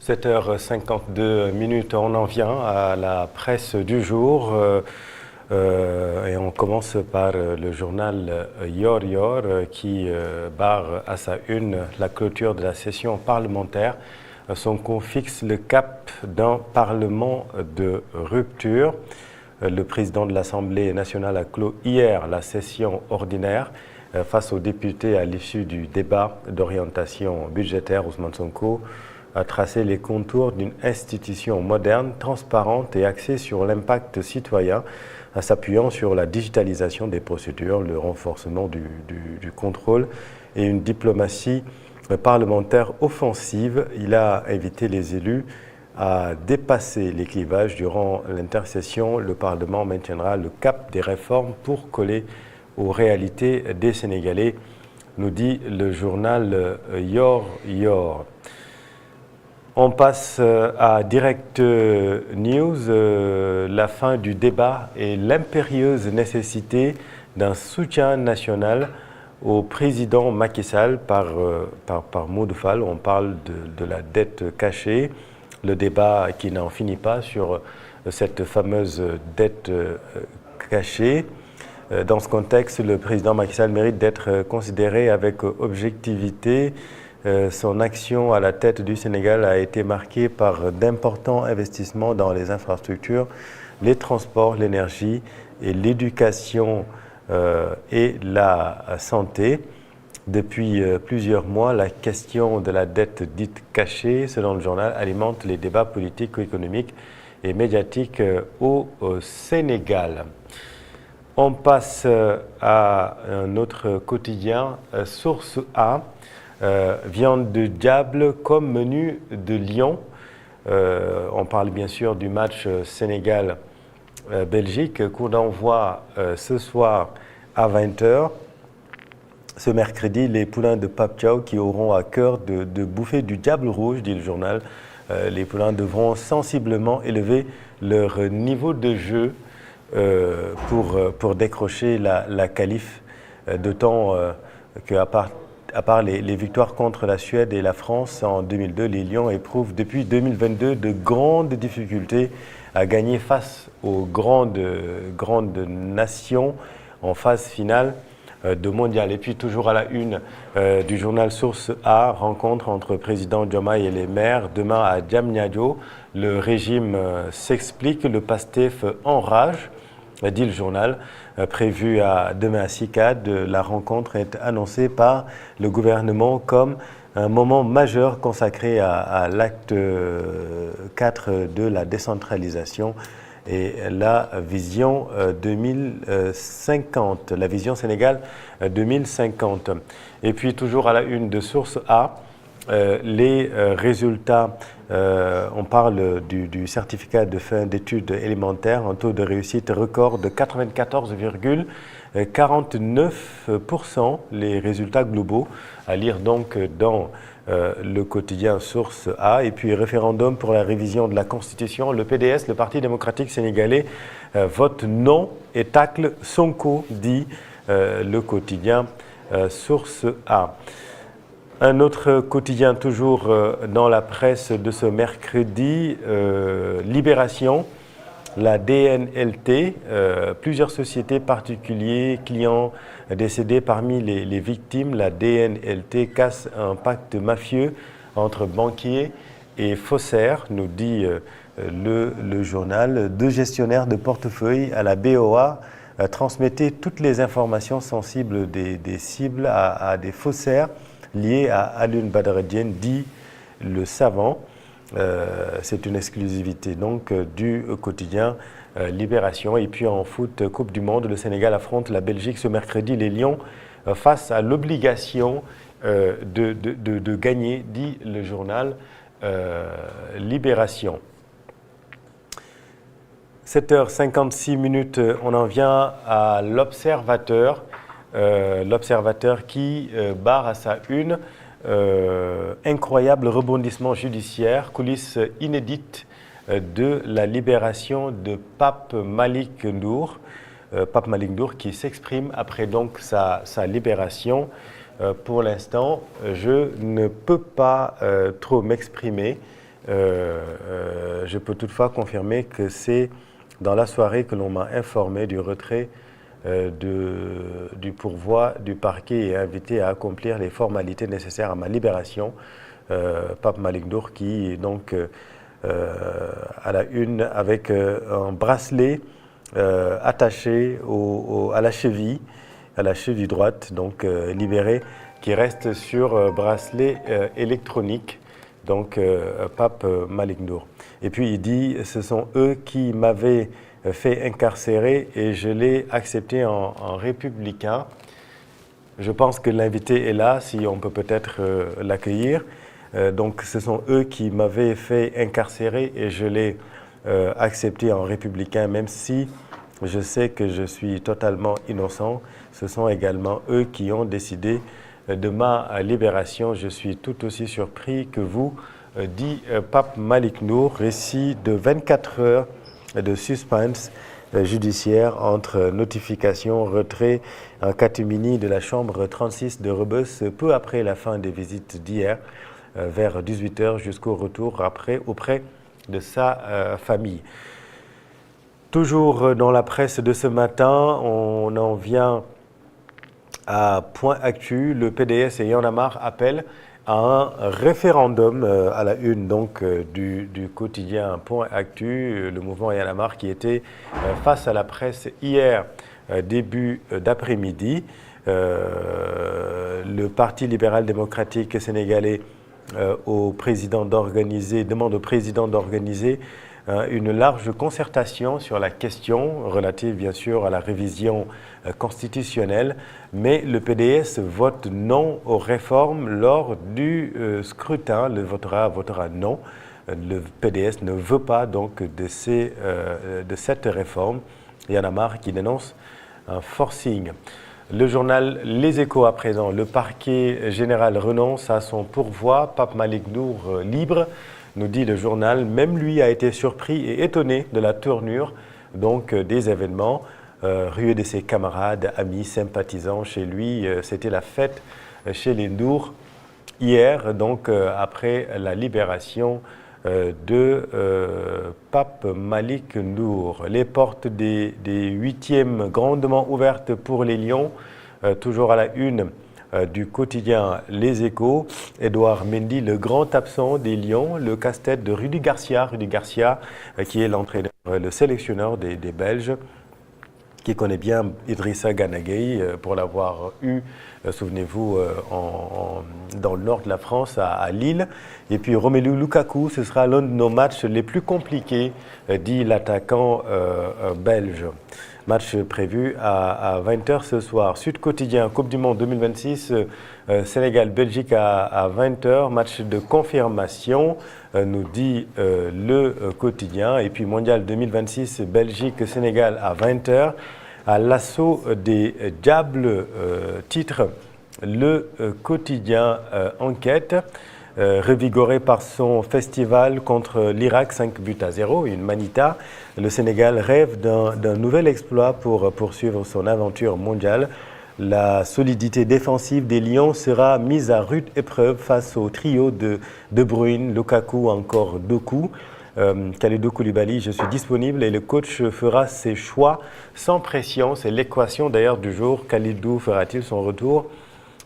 7h52, on en vient à la presse du jour et on commence par le journal Yor Yor qui barre à sa une la clôture de la session parlementaire. Sonko fixe le cap d'un parlement de rupture. Le président de l'Assemblée nationale a clos hier la session ordinaire face aux députés à l'issue du débat d'orientation budgétaire. Ousmane Sonko a tracé les contours d'une institution moderne, transparente et axée sur l'impact citoyen, en s'appuyant sur la digitalisation des procédures, le renforcement du contrôle et une diplomatie parlementaire offensive. Il a invité les élus à dépasser les clivages. Durant l'intercession, le Parlement maintiendra le cap des réformes pour coller aux réalités des Sénégalais, nous dit le journal Yor Yor. On passe à Direct News, la fin du débat et l'impérieuse nécessité d'un soutien national au président Macky Sall par Modou Fall. On parle de la dette cachée, le débat qui n'en finit pas sur cette fameuse dette cachée. Dans ce contexte, le président Macky Sall mérite d'être considéré avec objectivité. Son action à la tête du Sénégal a été marquée par d'importants investissements dans les infrastructures, les transports, l'énergie et l'éducation et la santé. Depuis plusieurs mois, la question de la dette dite cachée, selon le journal, alimente les débats politiques, économiques et médiatiques au Sénégal. On passe à un autre quotidien, Source A. Viande de diable comme menu de lion. On parle bien sûr du match Sénégal-Belgique, coup d'envoi ce soir à 20h. Ce mercredi, les poulains de Pape Thiaw qui auront à cœur de bouffer du diable rouge, dit le journal. Les poulains devront sensiblement élever leur niveau de jeu pour décrocher la qualif, d'autant qu'à part les victoires contre la Suède et la France en 2002, les Lions éprouvent depuis 2022 de grandes difficultés à gagner face aux grandes nations en phase finale de mondial. Et puis toujours à la une du journal Source A, rencontre entre président Diomaye et les maires demain à Diamniadio. Le régime s'explique, le PASTEF enrage, dit le journal. Prévu demain à CICAD, la rencontre est annoncée par le gouvernement comme un moment majeur consacré à l'acte 4 de la décentralisation et la vision 2050, la vision Sénégal 2050. Et puis toujours à la une de Source A, les résultats, on parle du certificat de fin d'études élémentaires, un taux de réussite record de 94,49%, les résultats globaux, à lire donc dans le quotidien Source A. Et puis référendum pour la révision de la Constitution, le PDS, le Parti démocratique sénégalais, vote non et tacle Sonko, dit le quotidien Source A. Un autre quotidien toujours dans la presse de ce mercredi, Libération, la DNLT, plusieurs sociétés particuliers, clients décédés parmi les victimes. La DNLT casse un pacte mafieux entre banquiers et faussaires, nous dit le journal. Deux gestionnaires de portefeuille à la BOA transmettaient toutes les informations sensibles des cibles à des faussaires lié à Alioune Badara Diène, dit le savant. C'est une exclusivité donc du quotidien Libération. Et puis en foot, Coupe du Monde, le Sénégal affronte la Belgique ce mercredi. Les Lions face à l'obligation de gagner, dit le journal Libération. 7h56, on en vient à l'Observateur. L'Observateur qui barre à sa une incroyable rebondissement judiciaire, coulisses inédites de la libération de Pape Malick Ndour. Pape Malick Ndour qui s'exprime après donc sa libération. Pour l'instant, je ne peux pas trop m'exprimer Je peux toutefois confirmer que c'est dans la soirée que l'on m'a informé du retrait du pourvoi du parquet et invité à accomplir les formalités nécessaires à ma libération. Pape Malick Ndour qui donc à la une avec un bracelet attaché à la cheville droite, donc libéré, qui reste sur bracelet électronique, donc Pape Malick Ndour. Et puis il dit, ce sont eux qui m'avaient fait incarcérer et je l'ai accepté en républicain. Je pense que l'invité est là, si on peut peut-être l'accueillir. Donc ce sont eux qui m'avaient fait incarcérer et je l'ai accepté en républicain, même si je sais que je suis totalement innocent. Ce sont également eux qui ont décidé de ma libération. Je suis tout aussi surpris que vous, dit Pape Malick Ndour. Récit de 24 heures de suspense judiciaire entre notification, retrait en catimini de la chambre 36 de Rebeuss peu après la fin des visites d'hier, vers 18 h jusqu'au retour auprès de sa famille. Toujours dans la presse de ce matin, on en vient à Point Actu. Le PDS et Y'en a marre appellent à un référendum à la une donc du quotidien Point Actu. Le mouvement Y'en a marre qui était face à la presse hier début d'après-midi. Le Parti libéral démocratique sénégalais demande au président d'organiser une large concertation sur la question relative bien sûr à la révision constitutionnelle, mais le PDS vote non aux réformes lors du scrutin, votera non. Le PDS ne veut pas donc de cette réforme. Il y en a marre qui dénonce un forcing. Le journal Les Échos à présent. Le parquet général renonce à son pourvoi. Pape Malick Ndour libre, nous dit le journal. Même lui a été surpris et étonné de la tournure donc, des événements. Rué de ses camarades, amis, sympathisants chez lui. C'était la fête chez les Ndour hier, donc après la libération de Pape Malick Ndour. Les portes des 8e grandement ouvertes pour les Lions, toujours à la une du quotidien Les Échos. Edouard Mendy, le grand absent des Lions, le casse-tête de Rudy Garcia. Rudy Garcia qui est l'entraîneur, le sélectionneur des Belges, qui connaît bien Idrissa Gana Gueye pour l'avoir eu, souvenez-vous, dans le nord de la France, à Lille. Et puis Romelu Lukaku, ce sera l'un de nos matchs les plus compliqués, dit l'attaquant belge. Match prévu à 20 h ce soir. Sud Quotidien, Coupe du Monde 2026, Sénégal-Belgique à 20 h. Match de confirmation, nous dit le quotidien. Et puis Mondial 2026, Belgique-Sénégal à 20 h. À l'assaut des Diables, titre le quotidien Enquête. Revigoré par son festival contre l'Irak, 5-0, une manita. Le Sénégal rêve d'un nouvel exploit pour poursuivre son aventure mondiale. La solidité défensive des Lions sera mise à rude épreuve face au trio de Bruyne, Lukaku, encore Doku. Kalidou Koulibaly, je suis disponible et le coach fera ses choix sans pression. C'est l'équation d'ailleurs du jour. Kalidou fera-t-il son retour?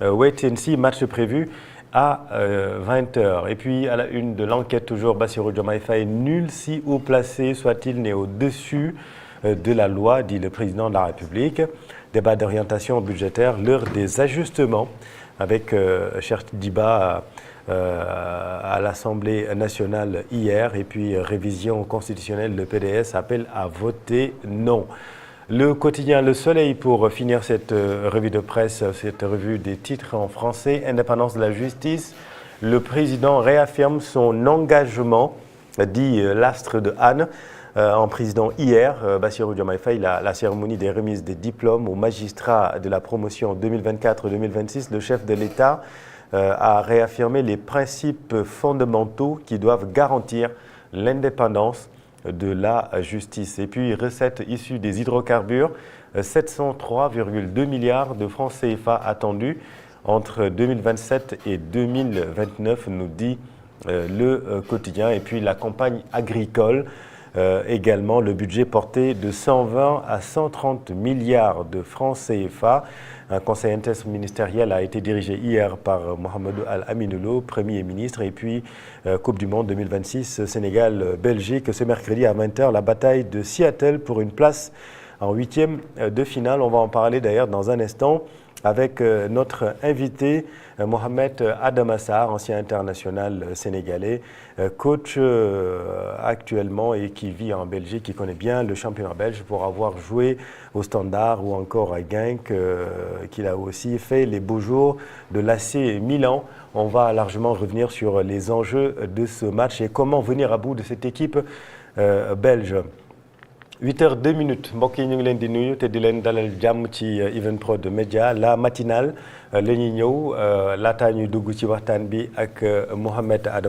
Wait and see, match prévu à 20 h. Et puis à la une de l'enquête toujours, Bassirou Diomaye Faye, nul si haut placé soit-il né au-dessus de la loi, dit le président de la République. Débat d'orientation budgétaire, l'heure des ajustements avec Cheikh Diba à l'Assemblée nationale hier. Et puis révision constitutionnelle, le PDS appelle à voter non. Le quotidien Le Soleil pour finir cette revue de presse, cette revue des titres en français. Indépendance de la justice. Le président réaffirme son engagement, dit l'astre de Anne, en président hier. Bassirou Diomaye Faye, la cérémonie des remises des diplômes aux magistrats de la promotion 2024-2026. Le chef de l'État a réaffirmé les principes fondamentaux qui doivent garantir l'indépendance de la justice. Et puis, recettes issues des hydrocarbures, 703,2 milliards de francs CFA attendus entre 2027 et 2029, nous dit le quotidien. Et puis la campagne agricole, également le budget porté de 120 à 130 milliards de francs CFA. Un conseil interministériel a été dirigé hier par Mohamedou Al-Aminoulo, Premier ministre. Et puis, Coupe du Monde 2026, Sénégal-Belgique. Ce mercredi à 20h, la bataille de Seattle pour une place en huitième de finale. On va en parler d'ailleurs dans un instant avec notre invité, Mohamed Adamassar, ancien international sénégalais, coach actuellement et qui vit en Belgique, qui connaît bien le championnat belge pour avoir joué au Standard ou encore à Genk, qu'il a aussi fait les beaux jours de l'AC Milan. On va largement revenir sur les enjeux de ce match et comment venir à bout de cette équipe belge. 8h02 mbokk yi ñu ngi leen di nuyu te di leen dalal jàmm ci Evenprod Média la matinale la ñuy ñëw laataa ñuy dugg ci waxtaan bi ak Mohamed Adama